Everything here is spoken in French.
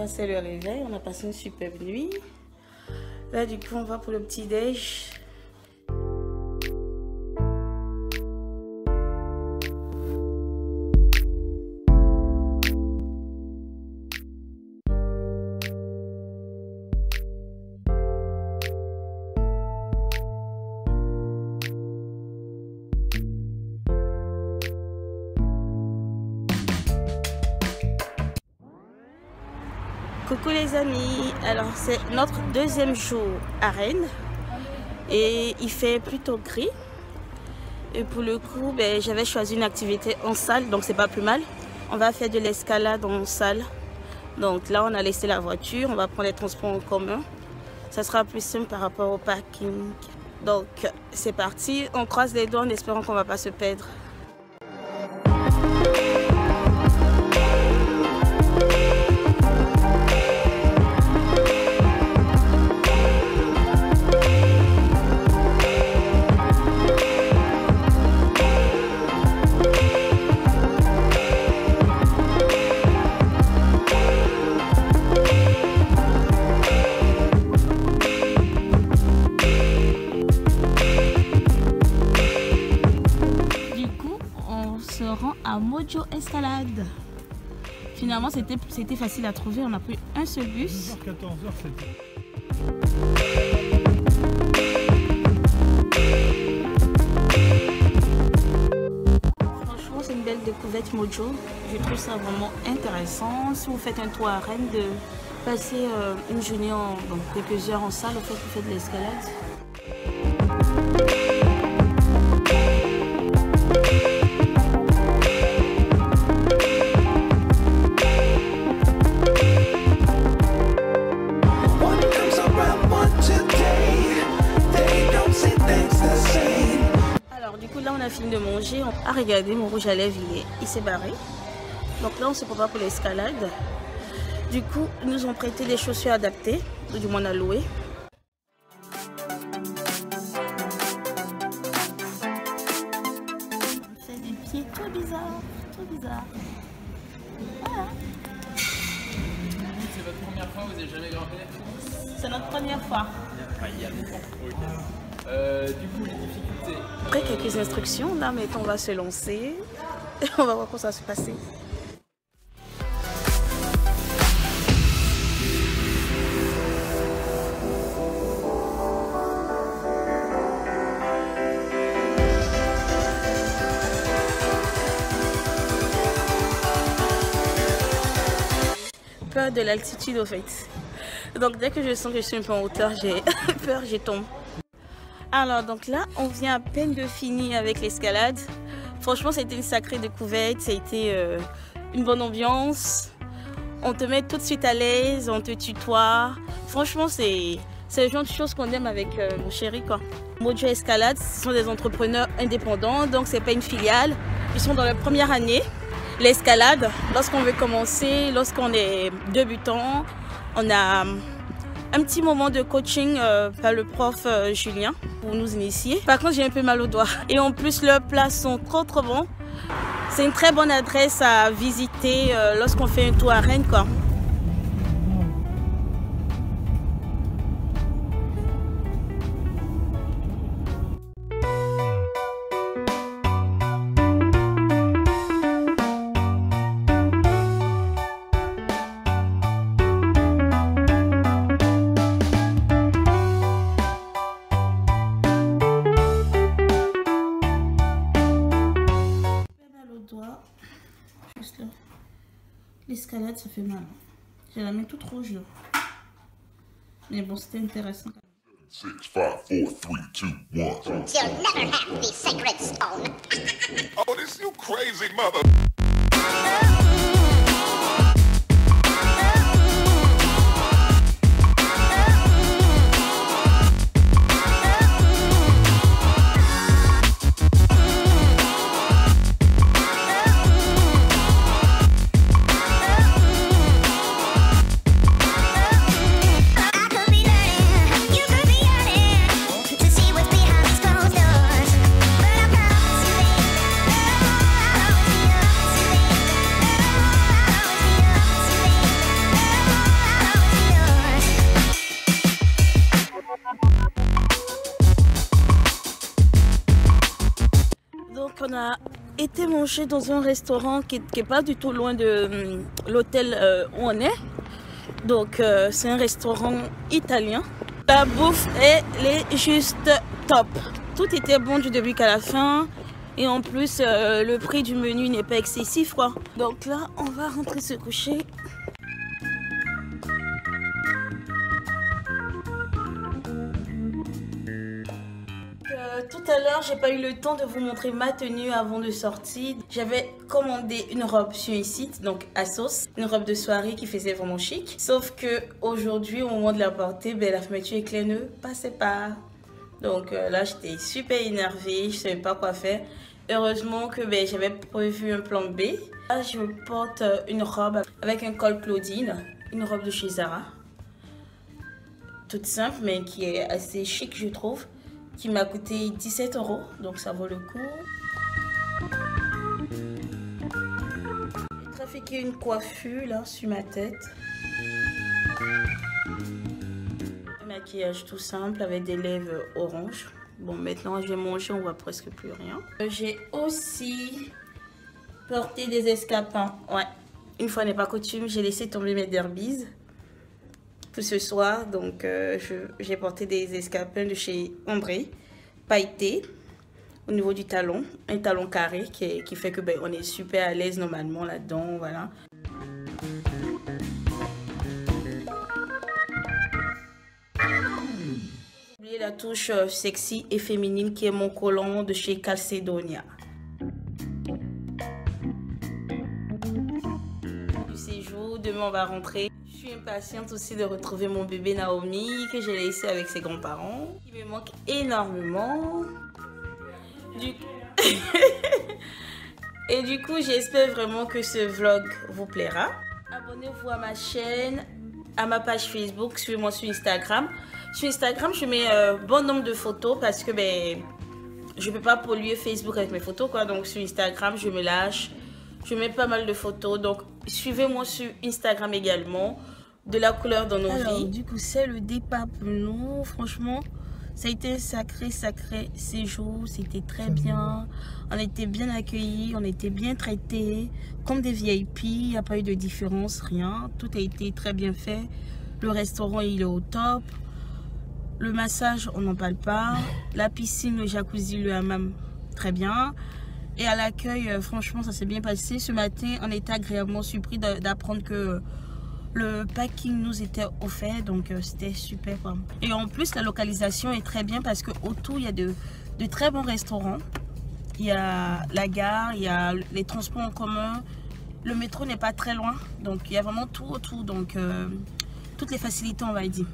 Là, c'est le réveil. On a passé une superbe nuit. Là, du coup, on va pour le petit-déj. Coucou les amis, alors c'est notre deuxième jour à Rennes et il fait plutôt gris et pour le coup j'avais choisi une activité en salle donc c'est pas plus mal. On va faire de l'escalade en salle, donc là on a laissé la voiture, on va prendre les transports en commun, ça sera plus simple par rapport au parking. Donc c'est parti, on croise les doigts en espérant qu'on va pas se perdre. À Mojo Escalade. Finalement c'était facile à trouver, on a pris un seul bus. 14h c'était. Franchement c'est une belle découverte Mojo, je trouve ça vraiment intéressant. Si vous faites un tour à Rennes, de passer une journée quelques heures en salle, au fait vous faites de l'escalade. Là on a fini de manger, on a regardé mon rouge à lèvres, il s'est barré. Donc là on se prépare pour l'escalade. Du coup ils nous ont prêté des chaussures adaptées, ou du moins on a loué. On fait des pieds tout bizarres, tout bizarres. Voilà. C'est votre première fois, vous n'avez jamais grimpé? C'est notre première fois. Il y a longtemps. Du coup, les difficultés. Après quelques instructions, là maintenant on va se lancer. On va voir comment ça va se passer. Peur de l'altitude au fait. Donc dès que je sens que je suis un peu en hauteur, j'ai peur, je tombe. Alors donc là, on vient à peine de finir avec l'escalade. Franchement, c'était une sacrée découverte, ça a été une bonne ambiance. On te met tout de suite à l'aise, on te tutoie. Franchement, c'est le genre de choses qu'on aime avec mon chéri, quoi. Mojo Escalade, ce sont des entrepreneurs indépendants, donc c'est pas une filiale. Ils sont dans leur première année. L'escalade, lorsqu'on veut commencer, lorsqu'on est débutant, on a un petit moment de coaching par le prof Julien pour nous initier. Par contre, j'ai un peu mal au doigt. Et en plus, leurs plats sont trop bons. C'est une très bonne adresse à visiter lorsqu'on fait un tour à Rennes, quoi. L'escalade, ça fait mal. J'ai la main toute rouge là. Mais bon, c'était intéressant. 6, 5, 4, 3, 2, 1. You'll never have the sacred stone. Oh, this you crazy mother. on a été manger dans un restaurant qui est pas du tout loin de l'hôtel où on est. Donc c'est un restaurant italien. La bouffe, elle est juste top. Tout était bon du début qu'à la fin. Et en plus, le prix du menu n'est pas excessif, quoi. Donc là, on va rentrer se coucher. Tout à l'heure, j'ai pas eu le temps de vous montrer ma tenue avant de sortir. J'avais commandé une robe sur un site, donc ASOS, une robe de soirée qui faisait vraiment chic. Sauf que aujourd'hui, au moment de la porter, la fermeture éclair ne passait pas. Donc là, j'étais super énervée, je savais pas quoi faire. Heureusement que j'avais prévu un plan B. Là, je porte une robe avec un col Claudine, une robe de chez Zara. Toute simple, mais qui est assez chic, je trouve. Qui m'a coûté 17 €, donc ça vaut le coup. J'ai trafiqué une coiffure là sur ma tête. Un maquillage tout simple avec des lèvres orange. Bon, maintenant je vais manger, on voit presque plus rien. J'ai aussi porté des escarpins. Ouais, une fois n'est pas coutume, j'ai laissé tomber mes derbies pour ce soir. Donc j'ai porté des escarpins de chez André, pailletés au niveau du talon, un talon carré qui fait que on est super à l'aise normalement là-dedans, voilà. J'ai oublié la touche sexy et féminine qui est mon collant de chez Calcedonia. Du séjour, demain on va rentrer. Je suis impatiente aussi de retrouver mon bébé Naomi que j'ai laissé avec ses grands-parents. Il me manque énormément. Et du coup, j'espère vraiment que ce vlog vous plaira. Abonnez-vous à ma chaîne, à ma page Facebook, suivez-moi sur Instagram. Sur Instagram, je mets bon nombre de photos parce que je ne peux pas polluer Facebook avec mes photos, quoi. Donc sur Instagram, je me lâche. Je mets pas mal de photos, donc suivez-moi sur Instagram également. De la couleur dans nos vies. Du coup, c'est le départ pour nous. Franchement, ça a été un sacré séjour. C'était très bien. On a été bien accueillis, on a été bien traités. Comme des VIP, il n'y a pas eu de différence, rien. Tout a été très bien fait. Le restaurant, il est au top. Le massage, on n'en parle pas. La piscine, le jacuzzi, le hammam, très bien. Et à l'accueil, franchement, ça s'est bien passé. Ce matin, on était agréablement surpris d'apprendre que le packing nous était offert, donc c'était super, quoi. Et en plus, la localisation est très bien parce qu'autour, il y a de très bons restaurants. Il y a la gare, il y a les transports en commun. Le métro n'est pas très loin, donc il y a vraiment tout autour. Donc, toutes les facilités, on va dire.